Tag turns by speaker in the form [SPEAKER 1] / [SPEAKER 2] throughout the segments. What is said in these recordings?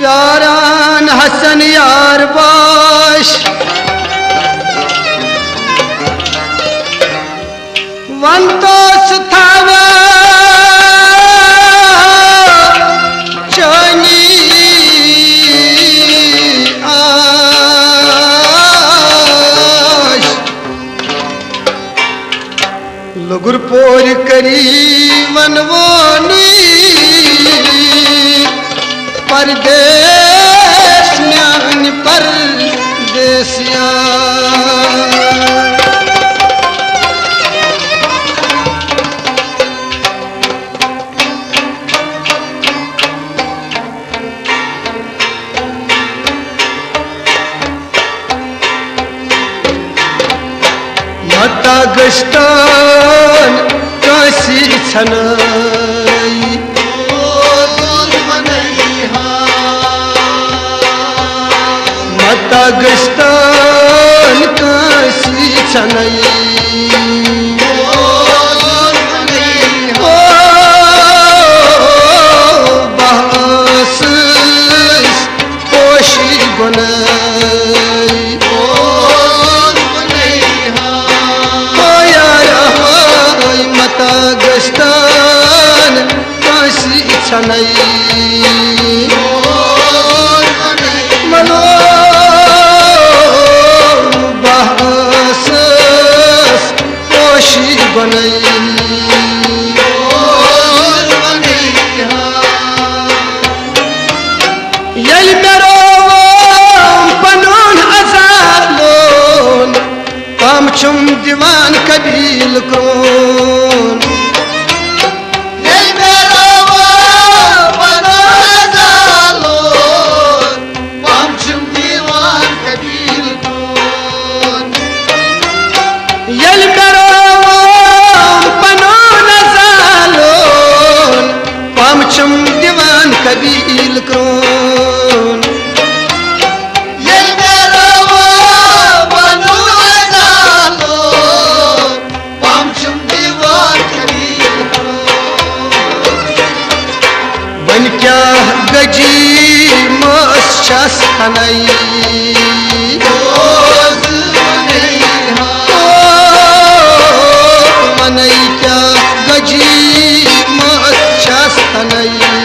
[SPEAKER 1] प्यारान हसन यार बाश वन तो सुथावा चनी आश लुगुर पोर करी वनवानी परदेश न्यान परदेसिया मता गस्तान काशी छनाई मता गस्तान काशी छनाई बहस पोशी गुनाई मता गस्तान काशी छनाई मनो बहस पोशी बनाई यही मेरो पनून अजालोन पाम चुम दीवान कबील कौन कबील कौन ये मेरा बनो जालो पामचुम दीवान कबील कौन बन क्या गजी मस्चस हनाई मनई क्या गजी मस्चस हनाई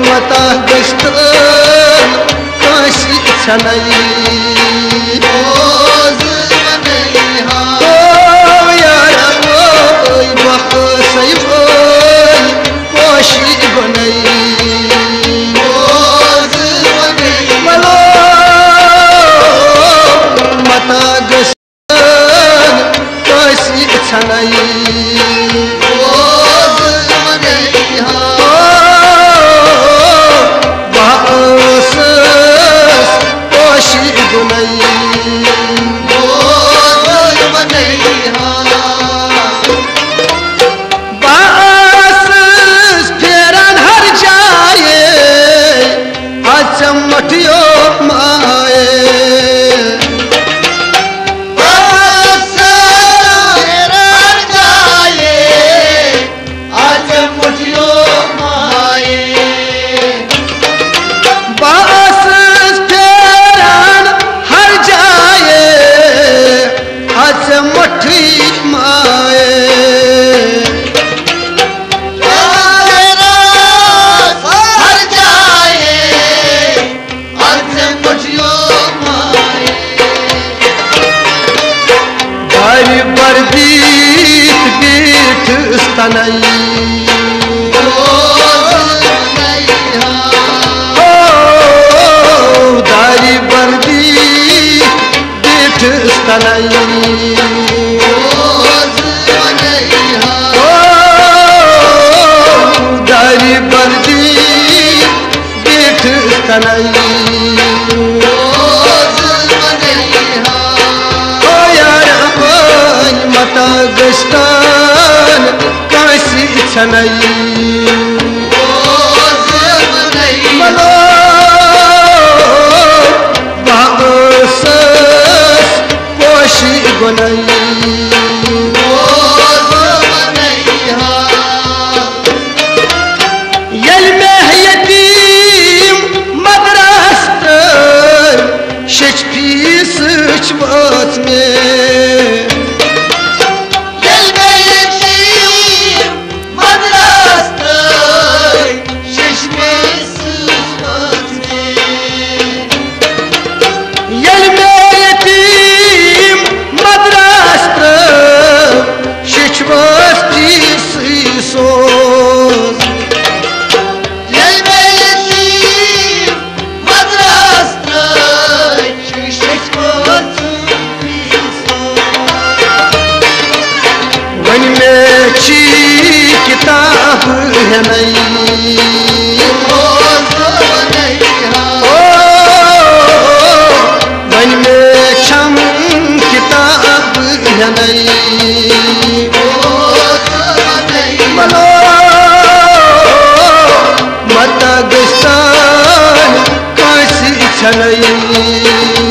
[SPEAKER 1] मता गस्तान काशी छनाई यार बहसई पोशी गुनाई मलो मता गस्तान काशी छनाई दारी बर्दी बीठ तनई दारी बर्दी बीठ तनई मता गस्तान काशी छनाई मनो बहस पोशी गुनाई गस्तान कांसी छनई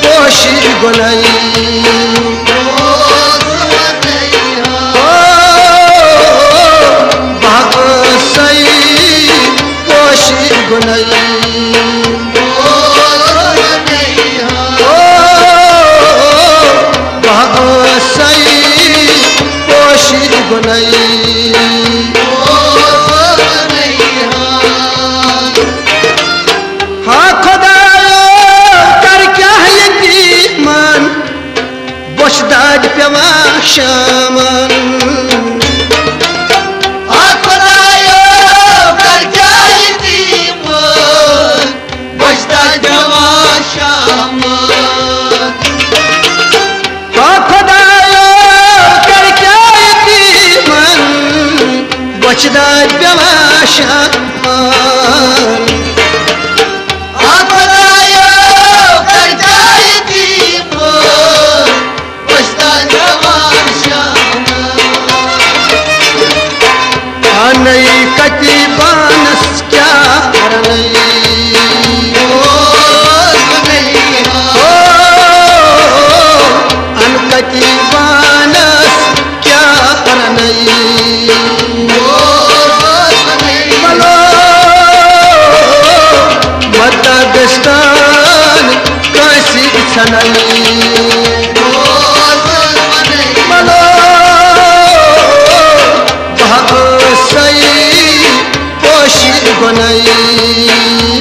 [SPEAKER 1] पोशी गुनई पोशी गुनई पोशी गुनई हाँ खुदा कर क्या है यकीमन बशदाज पेवा शामन बचदार पेवा शामन नई कटी बानस क्या अनकटी बानस क्या गस्तान कांसी छनई पोशी गुनई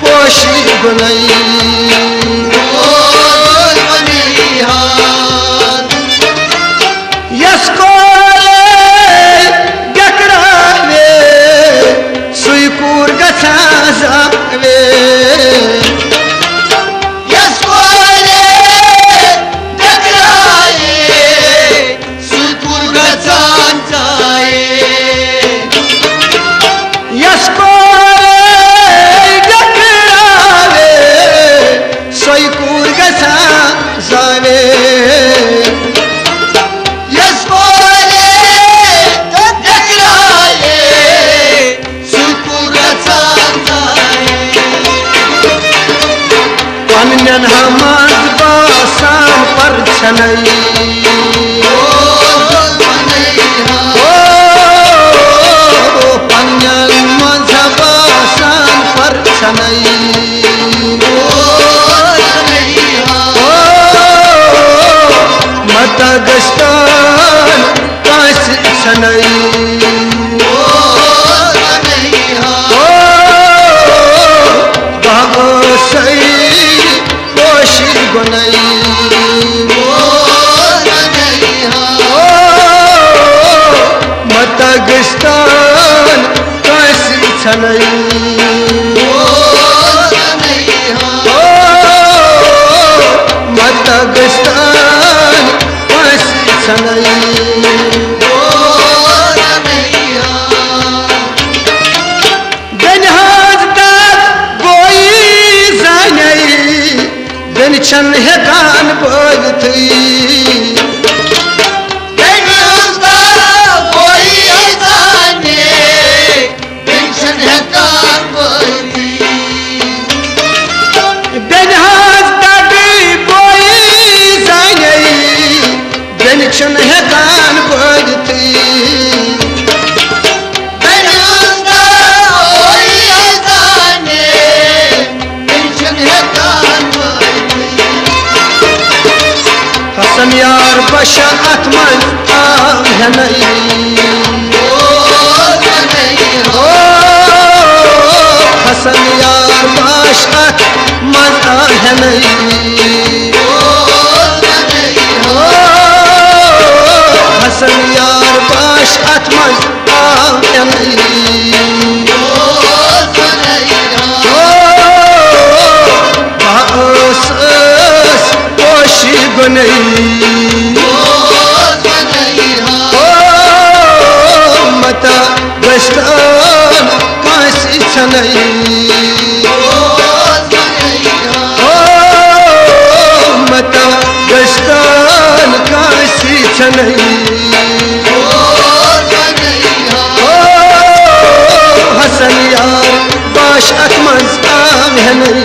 [SPEAKER 1] पोशी गुनई यसको सुईकूर गछा जावे पन्यन हमद बासान पर छनई पन्यन मजहब बासान पर छनई मत गस्तान कांसी छनई पोशी गुनई मत गस्तान कांसी छनई मत गस्तान कांसी छनई छन हेकान बोलती बेनहाज दादी बोई जाने बेनछन हेकान बोलती हसन यार बशा अतमन आहनई हसन यार बशा मन आहनई हसन यार बशा अतमन आहनई पोशी गुनई मत गस्तान कांसी छनई छनई हसन यार बाश अतमज आम हनई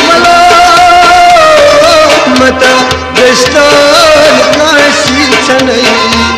[SPEAKER 1] मलो मता दस्तान काशी छनई